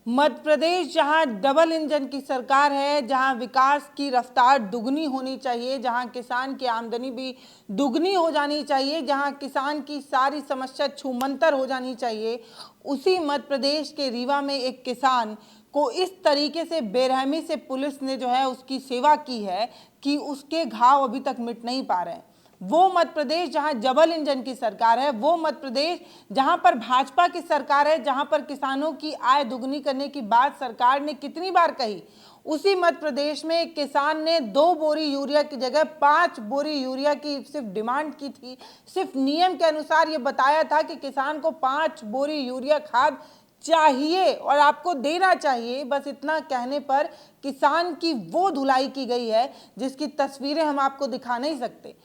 मध्य प्रदेश जहां double engine की सरकार है, जहां विकास की रफ्तार दुगनी होनी चाहिए, जहां किसान की आमदनी भी दुगनी हो जानी चाहिए, जहां किसान की सारी समस्या छूमंतर हो जानी चाहिए, उसी मध्य प्रदेश के रीवा में एक किसान को इस तरीके से बेरहमी से पुलिस ने जो है उसकी सेवा की है कि उसके घाव अभी तक मिट नहीं पा रहे हैं। वो मध्य प्रदेश जहां डबल इंजन की सरकार है, वो मध्य प्रदेश जहां पर भाजपा की सरकार है, जहां पर किसानों की आय दुगनी करने की बात सरकार ने कितनी बार कही, उसी मध्य प्रदेश में एक किसान ने 2 बोरी यूरिया की जगह 5 बोरी यूरिया की सिर्फ डिमांड की थी। सिर्फ नियम के अनुसार ये बताया था कि किसान को 5 बोरी यूरिया खाद चाहिए और आपको देना चाहिए। बस इतना कहने पर किसान की वो धुलाई की गई है जिसकी तस्वीरें हम आपको दिखा नहीं सकते।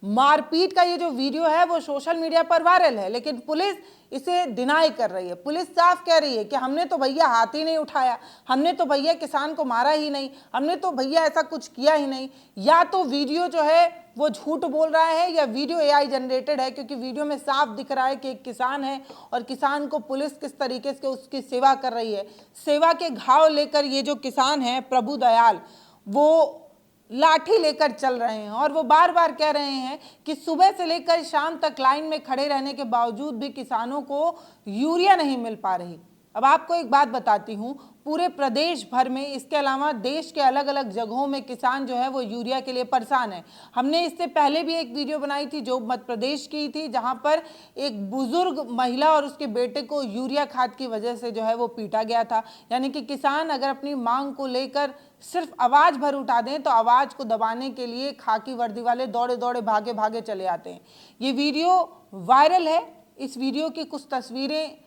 मारपीट का ये जो वीडियो है वो सोशल मीडिया पर वायरल है, लेकिन पुलिस इसे डिनाई कर रही है। पुलिस साफ कह रही है कि हमने तो भैया हाथ ही नहीं उठाया, हमने तो भैया किसान को मारा ही नहीं, हमने तो भैया ऐसा कुछ किया ही नहीं। या तो वीडियो जो है वो झूठ बोल रहा है या वीडियो एआई जनरेटेड है, क्योंकि वीडियो में साफ दिख रहा है कि एक किसान है और किसान को पुलिस किस तरीके से उसकी सेवा कर रही है। सेवा के घाव लेकर ये जो किसान है प्रभु दयाल, वो लाठी लेकर चल रहे हैं और वो बार बार कह रहे हैं कि सुबह से लेकर शाम तक लाइन में खड़े रहने के बावजूद भी किसानों को यूरिया नहीं मिल पा रही। अब आपको एक बात बताती हूँ, पूरे प्रदेश भर में, इसके अलावा देश के अलग अलग जगहों में किसान जो है वो यूरिया के लिए परेशान है। हमने इससे पहले भी एक वीडियो बनाई थी जो मध्य प्रदेश की थी, जहां पर एक बुजुर्ग महिला और उसके बेटे को यूरिया खाद की वजह से जो है वो पीटा गया था। यानी कि किसान अगर अपनी मांग को लेकर सिर्फ आवाज भर उठा दें तो आवाज को दबाने के लिए खाकी वर्दी वाले दौड़े दौड़े भागे भागे चले आते हैं। ये वीडियो वायरल है। इस वीडियो की कुछ तस्वीरें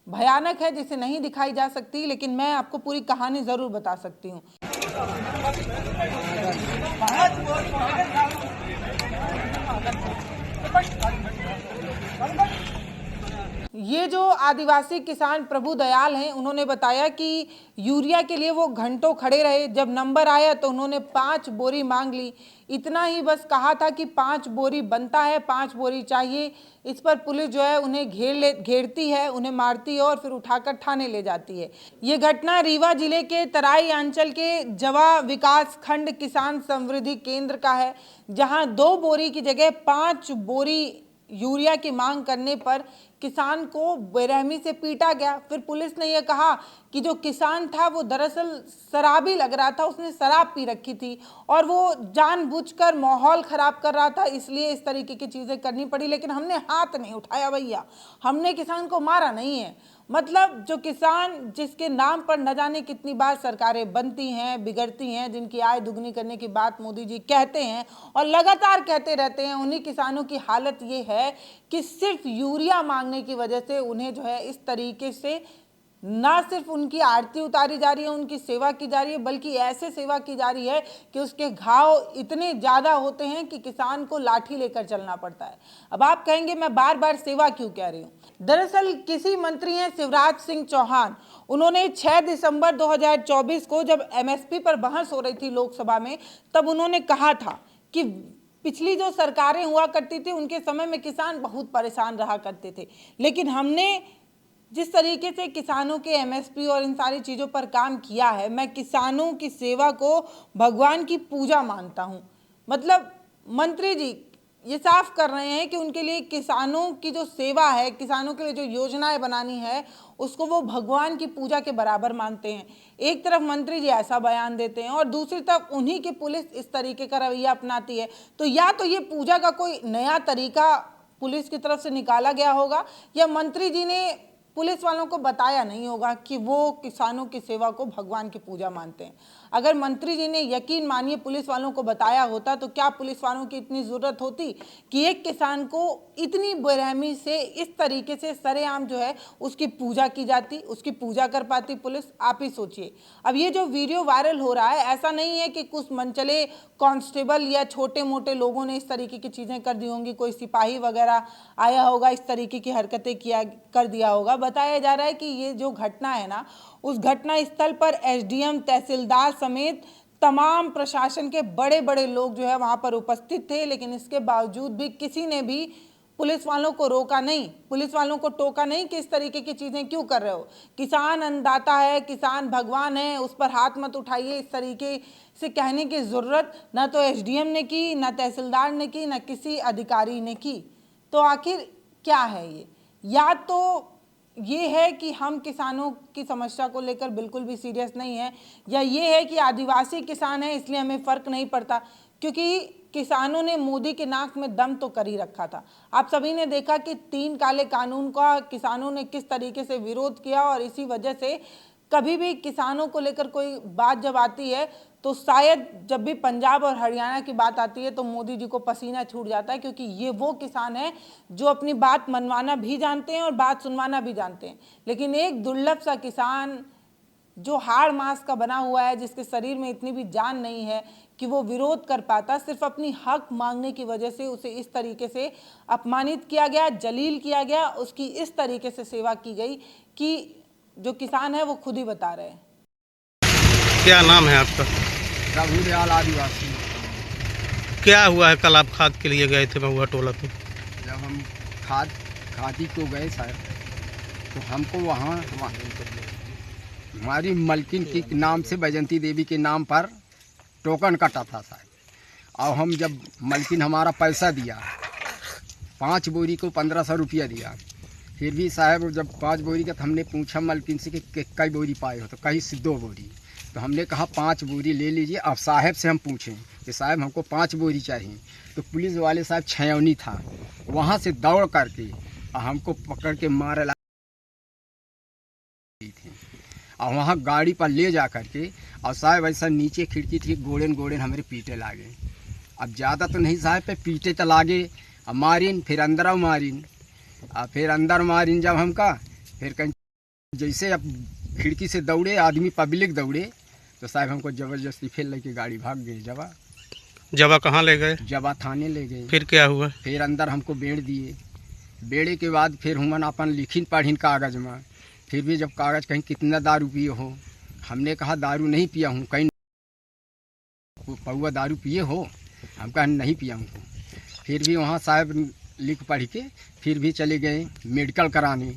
भयानक है जिसे नहीं दिखाई जा सकती, लेकिन मैं आपको पूरी कहानी जरूर बता सकती हूँ। ये जो आदिवासी किसान प्रभु दयाल हैं, उन्होंने बताया कि यूरिया के लिए वो घंटों खड़े रहे। जब नंबर आया तो उन्होंने 5 बोरी मांग ली। इतना ही बस कहा था कि 5 बोरी बनता है, 5 बोरी चाहिए। इस पर पुलिस जो है उन्हें घेरती है, उन्हें मारती है और फिर उठाकर थाने ले जाती है। ये घटना रीवा जिले के तराई अंचल के जवा विकास खंड किसान समृद्धि केंद्र का है, जहां 2 बोरी की जगह 5 बोरी यूरिया की मांग करने पर किसान को बेरहमी से पीटा गया। फिर पुलिस ने यह कहा कि जो किसान था वो दरअसल शराबी लग रहा था, उसने शराब पी रखी थी और वो जानबूझकर माहौल खराब कर रहा था, इसलिए इस तरीके की चीजें करनी पड़ी। लेकिन हमने हाथ नहीं उठाया भैया, हमने किसान को मारा नहीं है। मतलब जो किसान जिसके नाम पर न जाने कितनी बार सरकारें बनती हैं, बिगड़ती हैं, जिनकी आय दुगनी करने की बात मोदी जी कहते हैं और लगातार कहते रहते हैं, उन्हीं किसानों की हालत ये है कि सिर्फ यूरिया मांगने की वजह से उन्हें जो है इस तरीके से ना सिर्फ उनकी आरती उतारी जा रही है, उनकी सेवा की जा रही है, बल्कि ऐसे सेवा की जा रही है कि उसके घाव इतने ज़्यादा होते हैं कि किसान को लाठी लेकर चलना पड़ता है। अब आप कहेंगे मैं बार बार सेवा क्यों कह रही हूँ। दरअसल किसी मंत्री हैं शिवराज सिंह चौहान, उन्होंने 6 दिसंबर 2024 को जब एमएसपी पर बहस हो रही थी लोकसभा में, तब उन्होंने कहा था कि पिछली जो सरकारें हुआ करती थी उनके समय में किसान बहुत परेशान रहा करते थे, लेकिन हमने जिस तरीके से किसानों के एमएसपी और इन सारी चीज़ों पर काम किया है, मैं किसानों की सेवा को भगवान की पूजा मानता हूँ। मतलब मंत्री जी ये साफ कर रहे हैं कि उनके लिए किसानों की जो सेवा है, किसानों के लिए जो योजनाएं बनानी है, उसको वो भगवान की पूजा के बराबर मानते हैं। एक तरफ मंत्री जी ऐसा बयान देते हैं और दूसरी तरफ उन्हीं की पुलिस इस तरीके का रवैया अपनाती है। तो या तो ये पूजा का कोई नया तरीका पुलिस की तरफ से निकाला गया होगा, या मंत्री जी ने पुलिस वालों को बताया नहीं होगा कि वो किसानों की सेवा को भगवान की पूजा मानते हैं। अगर मंत्री जी ने यकीन मानिए पुलिस वालों को बताया होता तो क्या पुलिस वालों की इतनी ज़रूरत होती कि एक किसान को इतनी बेरहमी से इस तरीके से सरेआम जो है उसकी पूजा की जाती, उसकी पूजा कर पाती पुलिस। आप ही सोचिए। अब ये जो वीडियो वायरल हो रहा है, ऐसा नहीं है कि कुछ मनचले कांस्टेबल या छोटे मोटे लोगों ने इस तरीके की चीज़ें कर दी होंगी, कोई सिपाही वगैरह आया होगा इस तरीके की हरकतें कर दिया होगा। बताया जा रहा है कि ये जो घटना है ना, उस घटना स्थल पर एसडीएम, तहसीलदार समेत तमाम प्रशासन के बड़े बड़े लोग जो है वहां पर उपस्थित थे, लेकिन इसके बावजूद भी किसी ने भी पुलिस वालों को रोका नहीं, पुलिस वालों को टोका नहीं कि इस तरीके की चीजें क्यों कर रहे हो। किसान अन्नदाता है, किसान भगवान है, उस पर हाथ मत उठाइए, इस तरीके से कहने की जरूरत ना तो एसडीएम ने की, ना तहसीलदार ने की, ना किसी अधिकारी ने की। तो आखिर क्या है ये? या तो ये है कि हम किसानों की समस्या को लेकर बिल्कुल भी सीरियस नहीं है, या ये है कि आदिवासी किसान है इसलिए हमें फर्क नहीं पड़ता, क्योंकि किसानों ने मोदी के नाक में दम तो कर ही रखा था। आप सभी ने देखा कि 3 काले कानून का किसानों ने किस तरीके से विरोध किया, और इसी वजह से कभी भी किसानों को लेकर कोई बात जब आती है तो शायद जब भी पंजाब और हरियाणा की बात आती है तो मोदी जी को पसीना छूट जाता है, क्योंकि ये वो किसान है जो अपनी बात मनवाना भी जानते हैं और बात सुनवाना भी जानते हैं। लेकिन एक दुर्लभ सा किसान जो हाड़ मांस का बना हुआ है, जिसके शरीर में इतनी भी जान नहीं है कि वो विरोध कर पाता, सिर्फ अपनी हक मांगने की वजह से उसे इस तरीके से अपमानित किया गया, जलील किया गया, उसकी इस तरीके से सेवा की गई कि जो किसान है वो खुद ही बता रहे हैं। क्या नाम है आपका? प्रभु दयाल आदिवासी। क्या हुआ है? कल आप खाद के लिए गए थे महुआ टोला पे। जब हम खादी को गए सर, तो हमको वहाँ हमारी मलकिन के नाम से, बैजंती देवी के नाम पर टोकन कटा था साहब। और हम जब मलकिन हमारा पैसा दिया, 5 बोरी को 1500 रुपया दिया, फिर भी साहब जब 5 बोरी का, हमने पूछा मलकिन से कि कई बोरी पाए हो, तो कहीं से 2 बोरी। तो हमने कहा 5 बोरी ले लीजिए। अब साहब से हम पूछें कि साहब हमको 5 बोरी चाहिए, तो पुलिस वाले साहब छयौनी था, वहाँ से दौड़ करके हमको पकड़ के मारे ला थी, और वहाँ गाड़ी पर ले जा करके, और साहब ऐसा नीचे खिड़की थी, गोड़ेन हमारे पीटे लागे। अब ज़्यादा तो नहीं साहब, पे पीटे तो लागे, अब मारिन, फिर अंदर मारिन, और फिर अंदर मारिन जब हमका, फिर कहीं जैसे अब खिड़की से दौड़े आदमी, पब्लिक दौड़े, तो साहब हमको ज़बरदस्ती फिर लेके गाड़ी भाग गई। जवा कहाँ ले गए? जवा थाने ले गए। फिर क्या हुआ? फिर अंदर हमको बेड़ दिए। बेड़े के बाद फिर हुमन अपन लिखिन पढ़िन कागज़ में। फिर भी जब कागज़ कहीं कितना दारू पिए हो, हमने कहा दारू नहीं पिया हूँ। कहीं पौआ दारू पिए हो, हम कहा नहीं पिया हूँ। फिर भी वहाँ साहब लिख पढ़ के फिर भी चले गए मेडिकल कराने।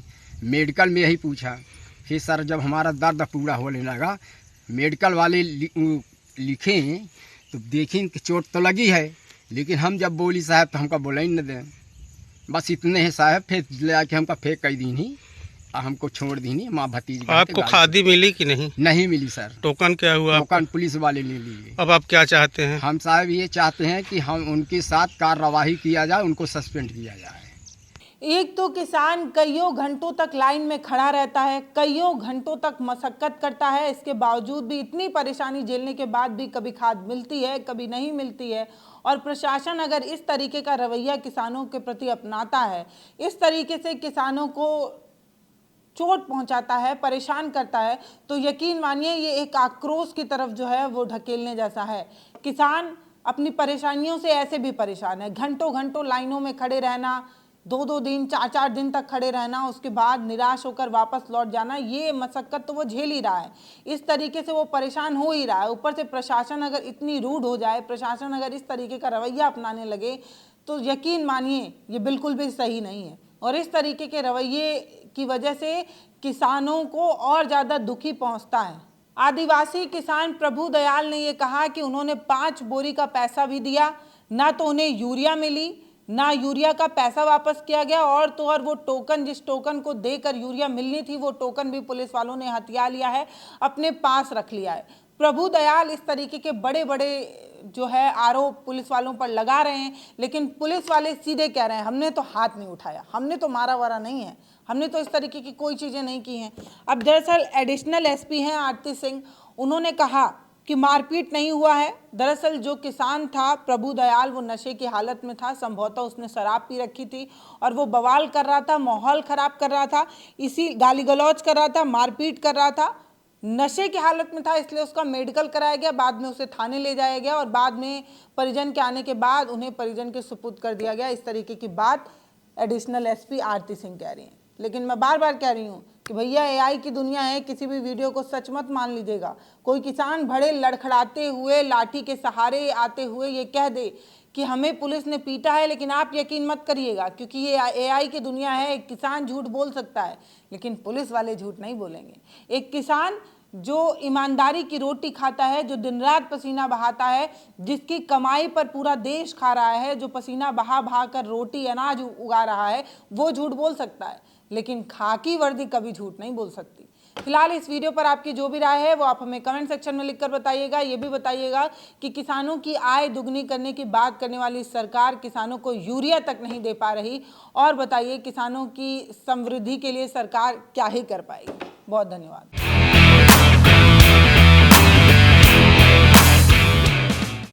मेडिकल में यही पूछा, फिर सर जब हमारा दर्द पूरा होने लगा, मेडिकल वाले लिखे तो देखें कि चोट तो लगी है, लेकिन हम जब बोली साहब तो हमका बोला ही न दें, बस इतने हैं साहब। फिर ले आके हमका फेंक कर दी नहीं, हमको छोड़ दी नहीं। माँ भतीजी आपको खादी मिली कि नहीं? नहीं मिली सर। टोकन क्या हुआ? टोकन पुलिस वाले ले लिए। अब आप क्या चाहते हैं? हम साहब ये चाहते हैं कि हम उनके साथ कार्रवाई किया जाए, उनको सस्पेंड किया जाए। एक तो किसान कईयों घंटों तक लाइन में खड़ा रहता है, कईयों घंटों तक मशक्कत करता है, इसके बावजूद भी, इतनी परेशानी झेलने के बाद भी कभी खाद मिलती है, कभी नहीं मिलती है। और प्रशासन अगर इस तरीके का रवैया किसानों के प्रति अपनाता है, इस तरीके से किसानों को चोट पहुंचाता है, परेशान करता है, तो यकीन मानिए ये एक आक्रोश की तरफ जो है वो ढकेलने जैसा है। किसान अपनी परेशानियों से ऐसे भी परेशान है, घंटों घंटों लाइनों में खड़े रहना, 2-2 दिन 4-4 दिन तक खड़े रहना, उसके बाद निराश होकर वापस लौट जाना, ये मशक्कत तो वो झेल ही रहा है। इस तरीके से वो परेशान हो ही रहा है। ऊपर से प्रशासन अगर इतनी रूड हो जाए, प्रशासन अगर इस तरीके का रवैया अपनाने लगे, तो यकीन मानिए ये बिल्कुल भी सही नहीं है। और इस तरीके के रवैये की वजह से किसानों को और ज़्यादा दुखी पहुंचता है। आदिवासी किसान प्रभु दयाल ने ये कहा कि उन्होंने 5 बोरी का पैसा भी दिया, ना तो उन्हें यूरिया मिली, ना यूरिया का पैसा वापस किया गया, और तो और वो टोकन, जिस टोकन को देकर यूरिया मिलनी थी, वो टोकन भी पुलिस वालों ने हथिया लिया है, अपने पास रख लिया है। प्रभु दयाल इस तरीके के बड़े बड़े जो है आरोप पुलिस वालों पर लगा रहे हैं, लेकिन पुलिस वाले सीधे कह रहे हैं हमने तो हाथ नहीं उठाया, हमने तो मारा वारा नहीं है, हमने तो इस तरीके की कोई चीज़ें नहीं की हैं। अब दरअसल एडिशनल एसपी हैं आरती सिंह, उन्होंने कहा कि मारपीट नहीं हुआ है। दरअसल जो किसान था प्रभु दयाल, वो नशे की हालत में था, संभवतः उसने शराब पी रखी थी और वो बवाल कर रहा था, माहौल ख़राब कर रहा था, इसी गाली गलौज कर रहा था, मारपीट कर रहा था, नशे की हालत में था, इसलिए उसका मेडिकल कराया गया, बाद में उसे थाने ले जाया गया और बाद में परिजन के आने के बाद उन्हें परिजन के सुपुर्द कर दिया गया। इस तरीके की बात एडिशनल एसपी आरती सिंह कह रही हैं। लेकिन मैं बार बार कह रही हूँ कि भैया एआई की दुनिया है, किसी भी वीडियो को सच मत मान लीजिएगा। कोई किसान बड़े लड़खड़ाते हुए, लाठी के सहारे आते हुए ये कह दे कि हमें पुलिस ने पीटा है, लेकिन आप यकीन मत करिएगा क्योंकि ये एआई की दुनिया है। एक किसान झूठ बोल सकता है लेकिन पुलिस वाले झूठ नहीं बोलेंगे। एक किसान जो ईमानदारी की रोटी खाता है, जो दिन रात पसीना बहाता है, जिसकी कमाई पर पूरा देश खा रहा है, जो पसीना बहा बहा कर रोटी अनाज उगा रहा है, वो झूठ बोल सकता है, लेकिन खाकी वर्दी कभी झूठ नहीं बोल सकती। फिलहाल इस वीडियो पर आपकी जो भी राय है वो आप हमें कमेंट सेक्शन में लिखकर बताइएगा। ये भी बताइएगा कि किसानों की आय दुगनी करने की बात करने वाली सरकार किसानों को यूरिया तक नहीं दे पा रही, और बताइए किसानों की समृद्धि के लिए सरकार क्या ही कर पाएगी। बहुत धन्यवाद।